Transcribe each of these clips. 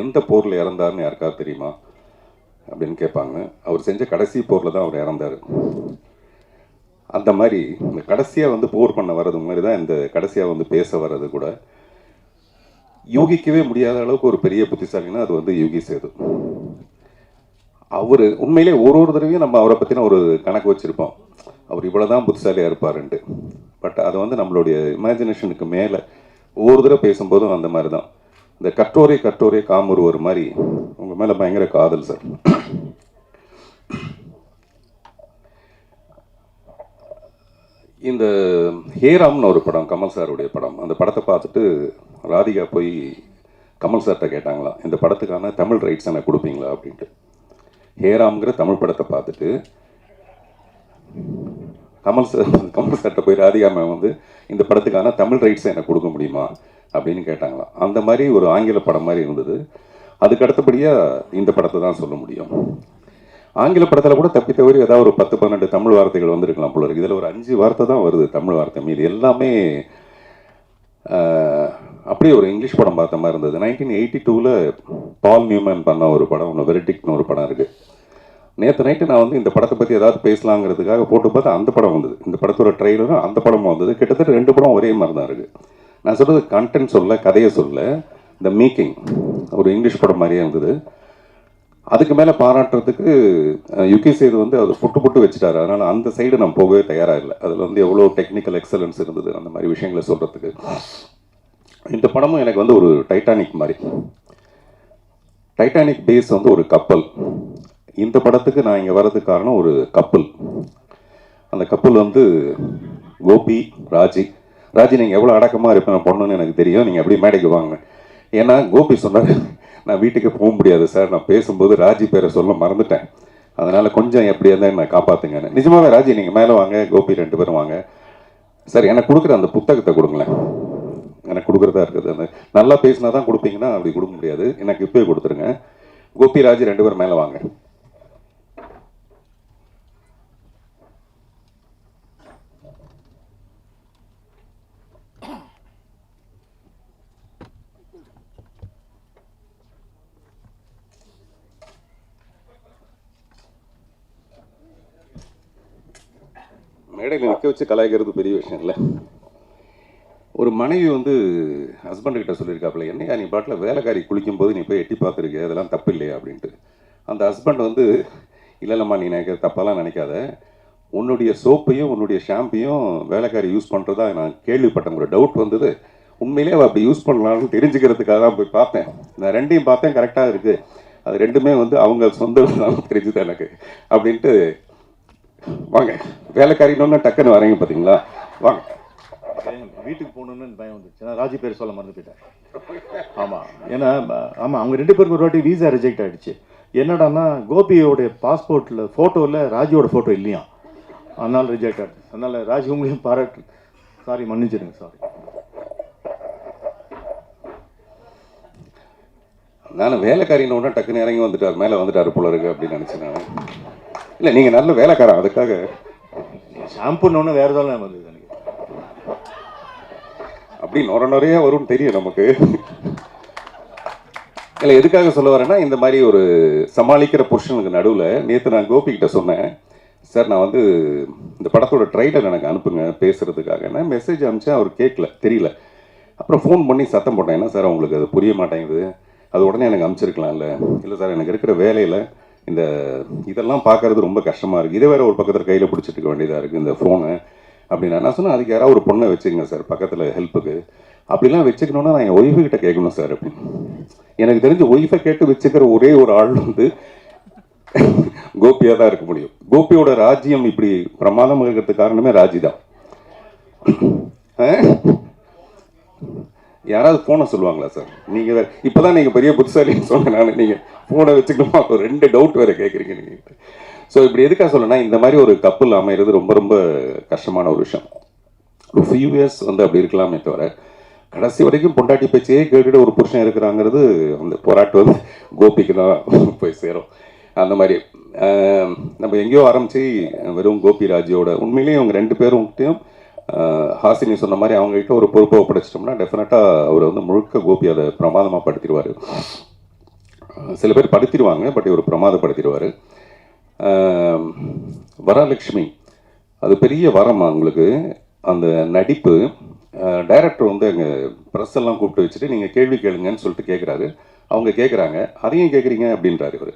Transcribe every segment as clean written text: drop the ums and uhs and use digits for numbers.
எந்த போரில் இறந்தாருன்னு யாருக்காவது தெரியுமா அப்படின்னு கேட்பாங்க. அவர் செஞ்ச கடைசி போரில் தான் அவர் இறந்தார். அந்த மாதிரி இந்த கடைசியாக வந்து போர் பண்ண வர்றது மாதிரி தான் இந்த கடைசியாக வந்து பேச வர்றது கூட யூகிக்கவே முடியாத அளவுக்கு ஒரு பெரிய புத்திசாலின்னா அது வந்து யோகி சேது. அவர் உண்மையிலே ஒரு தடவையும் நம்ம அவரை பற்றின ஒரு கணக்கு வச்சுருப்போம், அவர் இவ்வளோ தான் புத்திசாலியாக இருப்பாருன்ட்டு. பட் அது வந்து நம்மளுடைய இமேஜினேஷனுக்கு மேலே ஒவ்வொரு தடவை பேசும்போதும் அந்த மாதிரி தான். இந்த கற்றோரே காமுறுவர் மாதிரி உங்கள் மேலே பயங்கர காதல் சார். இந்த ஹேராம்னு ஒரு படம், கமல் சாருடைய படம். அந்த படத்தை பார்த்துட்டு ராதிகா போய் கமல் சார்கிட்ட கேட்டாங்களாம், இந்த படத்துக்கான தமிழ் ரைட்ஸ் எனக்கு கொடுப்பீங்களா அப்படின்ட்டு. ஹேராம்ங்கிற தமிழ் படத்தை பார்த்துட்டு கமல் சார்கிட்ட போய் ராதிகா மேம் வந்து இந்த படத்துக்கான தமிழ் ரைட்ஸை எனக்கு கொடுக்க முடியுமா அப்படின்னு கேட்டாங்களாம். அந்த மாதிரி ஒரு ஆங்கில படம் மாதிரி இருந்தது. அதுக்கு அடுத்தபடியாக இந்த படத்தை தான் சொல்ல முடியும். ஆங்கில படத்தில் கூட தப்பி தவறி ஏதாவது ஒரு 10-12 தமிழ் வார்த்தைகள் வந்திருக்கலாம் போல இருக்கு. இதில் ஒரு 5 வார்த்தை தான் வருது தமிழ் வார்த்தை. மீது எல்லாமே அப்படியே ஒரு இங்கிலீஷ் படம் பார்த்த மாதிரி இருந்தது. 1982 பால் நியூமன் பண்ண ஒரு படம் ஒன்று, வெரிடிக்ட்னு ஒரு படம் இருக்குது. நேற்று நைட்டு நான் வந்து இந்த படத்தை பற்றி ஏதாவது பேசலாங்கிறதுக்காக போட்டு பார்த்தா அந்த படம் வந்தது. இந்த படத்தோட ட்ரெய்லரும் அந்த படமும் வந்தது. கிட்டத்தட்ட 2 படம் ஒரே மாதிரி தான் இருக்குது. நான் சொல்கிறது கண்டென்ட் சொல்ல, கதையை சொல்ல, இந்த மேக்கிங் ஒரு இங்கிலீஷ் படம் மாதிரியே இருந்தது. அதுக்கு மேலே பாராட்டுறதுக்கு யுகி சேது வந்து அது புட்டு வச்சுட்டாரு. அதனால் அந்த சைடு நான் போகவே தயாராக இல்லை. அதில் வந்து எவ்வளோ டெக்னிக்கல் எக்ஸலன்ஸ் இருந்தது அந்த மாதிரி விஷயங்களை சொல்கிறதுக்கு. இந்த படமும் எனக்கு வந்து ஒரு டைட்டானிக் மாதிரி. டைட்டானிக் பேஸ் வந்து ஒரு கப்பல். இந்த படத்துக்கு நான் இங்கே வர்றதுக்கு காரணம் ஒரு கப்பல். அந்த கப்பல் வந்து கோபி, ராஜி. நீங்கள் எவ்வளோ அடக்கமாக இருப்பேன் பொண்ணுன்னு எனக்கு தெரியும், நீங்கள் எப்படி மேடைக்கு வாங்க. ஏன்னா கோபி சொன்னார், நான் வீட்டுக்கு போக முடியாது சார், நான் பேசும்போது ராஜி பேரை சொல்ல மறந்துட்டேன், அதனால் கொஞ்சம் எப்படியா இருந்தால் நான் காப்பாற்றுங்கன்னு. நிஜமாவே ராஜி நீங்கள் மேலே வாங்க, கோபி 2 பேரும் வாங்க சார். எனக்கு கொடுக்குற அந்த புத்தகத்தை கொடுங்களேன், எனக்கு கொடுக்குறதா இருக்குது. அந்த நல்லா பேசினா தான் கொடுப்பீங்கன்னா அப்படி கொடுக்க முடியாது, எனக்கு இப்போயே கொடுத்துருங்க. கோபி, ராஜி 2 பேரும் மேலே வாங்க. மேடையில் நிற்க வச்சு கலாய்க்கிறது பெரிய விஷயம் இல்லை. ஒரு மனைவி வந்து ஹஸ்பண்டுக்கிட்ட சொல்லியிருக்காப்புல, என்னையா நீ பாட்டில் வேலைக்காரி குளிக்கும்போது நீ போய் எட்டி பார்த்துருக்க, அதெல்லாம் தப்பு இல்லையா அப்படின்ட்டு. அந்த ஹஸ்பண்ட் வந்து, இல்லைல்லம்மா நீ நினைக்கிற தப்பெல்லாம் நினைக்காத, உன்னுடைய சோப்பையும் உன்னுடைய ஷாம்பையும் வேலைக்காரி யூஸ் பண்ணுறதா நான் கேள்விப்பட்டேன், ஒரு டவுட் வந்தது, உண்மையிலே அவள் அப்படி யூஸ் பண்ணலான்னு தெரிஞ்சுக்கிறதுக்காக தான் போய் பார்த்தேன். நான் 2ஐயும் பார்த்தேன், கரெக்டாக இருக்குது, அது 2மே வந்து அவங்க சொந்தம் தெரிஞ்சுது எனக்கு அப்படின்ட்டு. வாங்க, வேலைக்காரின்னு டக்குன்னு வரீங்க பார்த்தீங்களா, வாங்க. வீட்டுக்கு போகணுன்னு பயம் வந்துச்சு, நான் ராஜி பேர் சொல்ல மறந்து போயிட்டேன். ஆமாம், ஏன்னா ஆமாம் அவங்க 2 பேருக்கு ஒரு வாட்டி வீசா ரிஜெக்ட் ஆகிடுச்சு. என்னடான்னா கோபியோடைய பாஸ்போர்ட்டில் ஃபோட்டோவில் ராஜியோட ஃபோட்டோ இல்லையா, அதனால் ரிஜெக்ட் ஆகிடுச்சு. அதனால் ராஜி உங்களையும் பாராட்டு, சாரி மன்னிச்சிடுங்க, சாரி. நான் வேலைக்காரின்னு ஒன்றா டக்குன்னு இறங்கி வந்துட்டார், மேலே வந்துட்டார் போல இருக்கு அப்படின்னு நினச்சேன் நான். இல்லை நீங்கள் நல்ல வேலைக்காரன், அதுக்காக ஷாம்புன்னு வேறு ஏதாவது வந்தது எனக்கு அப்படி நிறைய வரும்னு தெரியும் நமக்கு. இல்லை எதுக்காக சொல்ல வரேன்னா, இந்த மாதிரி ஒரு சமாளிக்கிற புருஷனுக்கு நடுவில் நேற்று நான் கோபிக்கிட்ட சொன்னேன், சார் நான் வந்து இந்த படத்தோட ட்ரைலர் எனக்கு அனுப்புங்க பேசுகிறதுக்காக. நான் மெசேஜ் அனுப்பிச்சேன், அவர் கேட்கல, தெரியல. அப்புறம் ஃபோன் பண்ணி சத்தம் போட்டேன், என்ன சார் உங்களுக்கு அது புரிய மாட்டேங்குது, அது உடனே எனக்கு அனுப்பிச்சிருக்கலாம். இல்லை சார் எனக்கு இருக்கிற வேலையில் இந்த இதெல்லாம் பார்க்குறது ரொம்ப கஷ்டமாக இருக்குது, இதை வேறு ஒரு பக்கத்தில் கையில் பிடிச்சிட்டு இருக்க வேண்டியதாக இருக்குது இந்த ஃபோனு அப்படின்னா. நான் சொன்னேன், அதுக்கு யாராவது ஒரு பொண்ணை வச்சுக்கங்க சார் பக்கத்தில் ஹெல்ப்புக்கு, அப்படிலாம் வச்சுக்கணுன்னா நான் என் ஒய்ஃபுக்கிட்ட கேட்கணும் சார் அப்படின்னு. எனக்கு தெரிஞ்சு ஒய்ஃபை கேட்டு வச்சுக்கிற ஒரே ஒரு ஆள் வந்து கோபியாக தான் இருக்க முடியும். கோபியோட ராஜ்யம் இப்படி பிரமாதமாக இருக்கிறதுக்கு காரணமே ராஜி தான். யாராவது ஃபோனை சொல்லுவாங்களா சார்? நீங்கள் வேறு இப்போ தான் நீங்கள் பெரிய புத்திசாலின்னு சொன்னேன் நான், நீங்கள் ஃபோனை வச்சுக்கணுமா, ஒரு 2 டவுட் வேறு கேட்குறீங்க நீங்கள். ஸோ இப்படி எதுக்காக சொல்லணும்னா, இந்த மாதிரி ஒரு கப்பல் அமைகிறது ரொம்ப ரொம்ப கஷ்டமான ஒரு விஷயம். ஒரு ஃபியூ இயர்ஸ் வந்து அப்படி இருக்கலாமே தவிர, கடைசி வரைக்கும் பொண்டாட்டி பேச்சையே கேட்டுட்டு ஒரு புருஷன் இருக்கிறாங்கிறது அந்த போராட்டம் வந்து கோபிக்கு தான் போய் சேரும். அந்த மாதிரி நம்ம எங்கேயோ ஆரம்பித்து வெறும் கோபி ராஜியோட உண்மையிலேயே அவங்க 2 பேரும்கிட்டையும் ஹாசினி சொன்ன மாதிரி அவங்ககிட்ட ஒரு பொறுப்பை ஒப்படைச்சிட்டோம்னா டெஃபினட்டாக அவர் வந்து முழுக்க கோபி அதை பிரமாதமாக படுத்திடுவார். சில பேர் படுத்திடுவாங்க, பட் இவர் பிரமாதப்படுத்திடுவார். வரலட்சுமி, அது பெரிய வரமா உங்களுக்கு அந்த நடிப்பு. டைரக்டர் வந்து அங்கே ப்ரெஸ் எல்லாம் கூப்பிட்டு வச்சுட்டு நீங்கள் கேள்வி கேளுங்கன்னு சொல்லிட்டு கேட்குறாரு. அவங்க கேட்குறாங்க, அதையும் கேட்குறீங்க அப்படின்றாரு இவர்.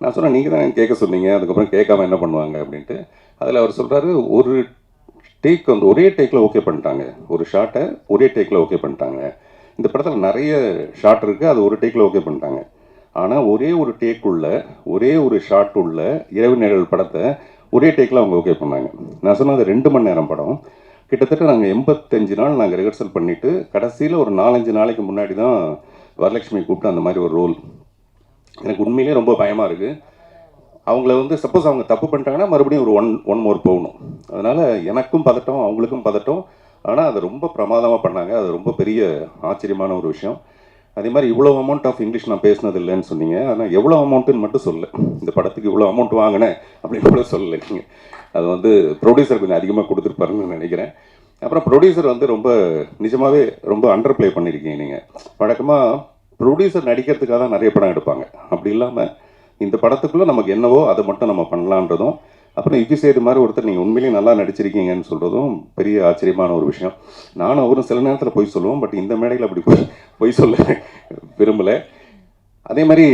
நான் சொன்னேன், நீங்கள் தான் கேட்க சொன்னீங்க, அதுக்கப்புறம் கேட்காம என்ன பண்ணுவாங்க அப்படின்ட்டு. அதில் அவர் சொல்கிறாரு, ஒரு டேக் வந்து ஒரே டேக்கில் ஓகே பண்ணிட்டாங்க, ஒரு ஷாட்டை ஒரே டேக்கில் ஓகே பண்ணிட்டாங்க. இந்த படத்தில் நிறைய ஷாட் இருக்குது, அது ஒரு டேக்கில் ஓகே பண்ணிட்டாங்க. ஆனால் ஒரே ஒரு டேக் உள்ள, ஒரே ஒரு ஷாட் உள்ள இரவு நிழல் படத்தை ஒரே டேக்கில் அவங்க ஓகே பண்ணாங்க. நான் சொன்னது 2 மணி நேரம் படம். கிட்டத்தட்ட நாங்கள் 85 நாள் நாங்கள் ரிஹர்சல் பண்ணிவிட்டு கடைசியில் ஒரு 4-5 நாளைக்கு முன்னாடி தான் வரலட்சுமி கூப்பிட்டு அந்த மாதிரி ஒரு ரோல். எனக்கு உண்மையிலே ரொம்ப பயமாக இருக்குது. அவங்கள வந்து சப்போஸ் அவங்க தப்பு பண்ணிட்டாங்கன்னா மறுபடியும் ஒரு ஒன் மோர் போகணும். அதனால் எனக்கும் பதட்டம், அவங்களுக்கும் பதட்டம். ஆனால் அதை ரொம்ப பிரமாதமாக பண்ணாங்க. அது ரொம்ப பெரிய ஆச்சரியமான ஒரு விஷயம். அதே மாதிரி இவ்வளோ அமௌண்ட் ஆஃப் இங்கிலீஷ் நான் பேசினது இல்லைன்னு சொன்னீங்க. ஆனால் எவ்வளோ அமௌண்ட்டுன்னு மட்டும் சொல்லலை. இந்த படத்துக்கு இவ்வளோ அமௌண்ட் வாங்கினேன் அப்படின்னு கூட சொல்லலை நீங்கள். அது வந்து ப்ரொடியூசர் கொஞ்சம் அதிகமாக கொடுத்துருப்பாருன்னு நினைக்கிறேன். அப்புறம் ப்ரொடியூசர் வந்து ரொம்ப நிஜமாகவே ரொம்ப அண்டர் ப்ளே பண்ணியிருக்கீங்க நீங்கள். வழக்கமாக ப்ரொடியூசர் நடிக்கிறதுக்காக தான் நிறைய படம் எடுப்பாங்க. அப்படி இல்லாமல் இந்த படத்துக்குள்ளே நமக்கு என்னவோ அதை மட்டும் நம்ம பண்ணலான்றதும், அப்புறம் யுகி சேது மாதிரி ஒருத்தர் நீங்கள் உண்மையிலேயே நல்லா நடிச்சிருக்கீங்கன்னு சொல்கிறதும் பெரிய ஆச்சரியமான ஒரு விஷயம். நானும் அவரும் சில நேரத்தில் பொய் சொல்லுவோம், பட் இந்த மேடையில் அப்படி பொய் சொல்ல விரும்பலை. அதே மாதிரி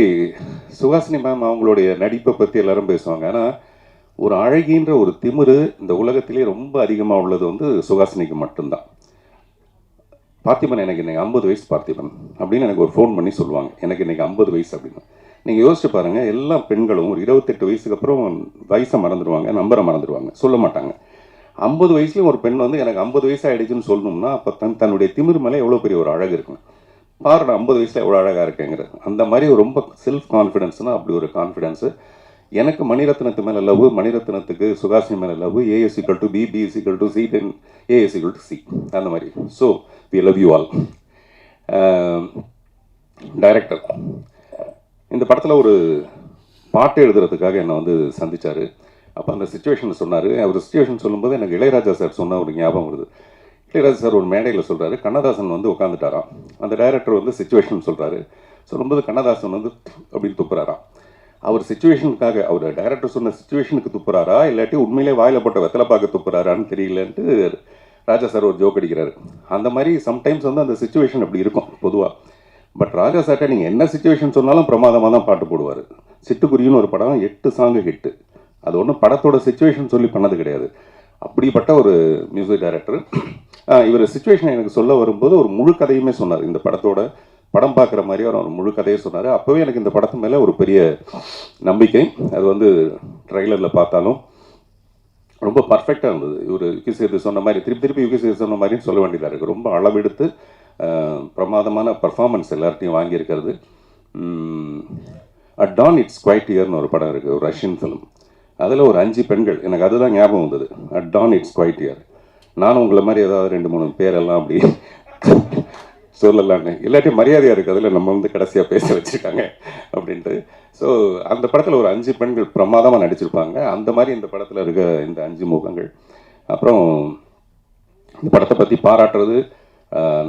சுஹாசினி மேம் அவங்களுடைய நடிப்பை பற்றி எல்லாரும் பேசுவாங்க. ஆனால் ஒரு அழகின்ற ஒரு திமிரு இந்த உலகத்திலே ரொம்ப அதிகமாக உள்ளது வந்து சுஹாசினிக்கு மட்டும்தான். பார்த்திபன், எனக்கு இன்றைக்கி 50 வயசு பார்த்திபன் அப்படின்னு எனக்கு ஒரு ஃபோன் பண்ணி சொல்லுவாங்க, எனக்கு இன்றைக்கி 50 வயசு அப்படின்னு. நீங்கள் யோசிச்சு பாருங்கள், எல்லா பெண்களும் ஒரு 28 வயசுக்கு அப்புறம் வயசை மறந்துடுவாங்க, நம்பரை மறந்துடுவாங்க, சொல்ல மாட்டாங்க. 50 வயசுலேயும் ஒரு பெண் வந்து எனக்கு 50 வயசு ஆகிடுச்சுன்னு சொல்லணும்னா அப்போ தன்னுடைய திமிர் மேலே எவ்வளோ பெரிய ஒரு அழகு இருக்கும். பாரு, நான் 50 வயசில் எவ்வளோ அழகாக இருக்கேங்கிறது. அந்த மாதிரி ரொம்ப செல்ஃப் கான்ஃபிடென்ஸ்னால் அப்படி ஒரு கான்ஃபிடென்ஸு. எனக்கு மணிரத்னத்து மேலே லவ், மணிரத்னத்துக்கு சுஹாசினி மேலே love. A is equal to B, B is equal to C, then A is equal to C, அந்த மாதிரி. So we love you all. Director இந்த படத்தில் ஒரு பாட்டு எழுதுறதுக்காக என்னை வந்து சந்தித்தார். அப்போ அந்த சுச்சுவேஷன் சொன்னார். அவர் சுச்சுவேஷன் சொல்லும்போது எனக்கு இளையராஜா சார் சொன்ன ஒரு ஞாபகம் வருது. இளையராஜா சார் ஒரு மேடையில் சொல்கிறாரு, கண்ணதாசன் வந்து உட்காந்துட்டாராம். அந்த டைரக்டர் வந்து சுச்சுவேஷன் சொல்கிறாரு. சொல்லும்போது கண்ணதாசன் வந்து அப்படின்னு துப்புறாராம். அவர் சுச்சுவேஷனுக்காக, அவர் டைரக்டர் சொன்ன சுச்சுவேஷனுக்கு துப்புறாரா இல்லாட்டி உண்மையிலே வாயில் போட்ட வெத்தலை பார்க்க துப்புறாரான்னு தெரியலன்ட்டு ராஜா சார் ஒரு ஜோக் அடிக்கிறாரு. அந்த மாதிரி சம்டைம்ஸ் வந்து அந்த சுச்சுவேஷன் அப்படி இருக்கும் பொதுவாக. பட் ராஜா சார்ட்ட நீங்கள் என்ன சுச்சுவேஷன் சொன்னாலும் பிரமாதமாக தான் பாட்டு போடுவார். சிட்டுக்குருவின்னு ஒரு படம் 8 சாங்கு ஹிட்டு. அது ஒன்றும் படத்தோட சுச்சுவேஷன் சொல்லி பண்ணது கிடையாது. அப்படிப்பட்ட ஒரு மியூசிக் டைரக்டர். இவர் சுச்சுவேஷன் எனக்கு சொல்ல வரும்போது ஒரு முழு கதையுமே சொன்னார். இந்த படத்தோட படம் பார்க்குற மாதிரி அவர் ஒரு முழு கதையை சொன்னார். அப்போவே எனக்கு இந்த படத்து மேலே ஒரு பெரிய நம்பிக்கை. அது வந்து ட்ரைலரில் பார்த்தாலும் ரொம்ப பர்ஃபெக்டாக இருந்தது. இவர் யுகி சேது சொன்ன மாதிரி திருப்பி யுகி சேது சொன்ன மாதிரின்னு சொல்ல வேண்டியதாக இருக்குது. ரொம்ப அளவெடுத்து பிரமாதமான பர்ஃபார்மன்ஸ் எல்லார்ட்டையும் வாங்கியிருக்கிறது. அட் டான் இட்ஸ் குவைட் இயர்னு ஒரு படம் இருக்குது, ஒரு ரஷ்யன் ஃபிலிம். அதில் ஒரு 5 பெண்கள், எனக்கு அதுதான் ஞாபகம் வந்தது. At dawn it's quite year. நானும் உங்களை மாதிரி ஏதாவது 2-3 பேரெல்லாம் அப்படி சொல்லலான்னு, இல்லாட்டி மரியாதையாக இருக்குது அதில் நம்ம வந்து கடைசியாக பேச வச்சுருக்காங்க அப்படின்ட்டு. ஸோ அந்த படத்தில் ஒரு 5 பெண்கள் பிரமாதமாக நடிச்சிருப்பாங்க. அந்த மாதிரி இந்த படத்தில் இருக்க இந்த 5 முகங்கள். அப்புறம் இந்த படத்தை பற்றி பாராட்டுறது,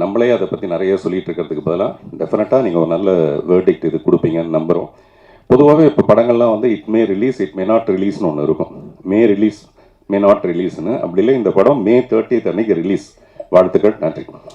நம்மளே அதை பற்றி நிறைய சொல்லிகிட்டு இருக்கிறதுக்கு பதிலாக டெஃபினட்டாக நீங்கள் ஒரு நல்ல வேர்டிக்ட் இது கொடுப்பீங்கன்னு நம்புகிறோம். பொதுவாகவே இப்போ படங்கள்லாம் வந்து it may release, it may not ரிலீஸ்னு ஒன்று இருக்கும். மே ரிலீஸ், மே நாட் ரிலீஸ்னு. அப்படி இல்லை, இந்த படம் May 30th அன்னைக்கு ரிலீஸ். வாழ்த்துக்கள், நன்றி.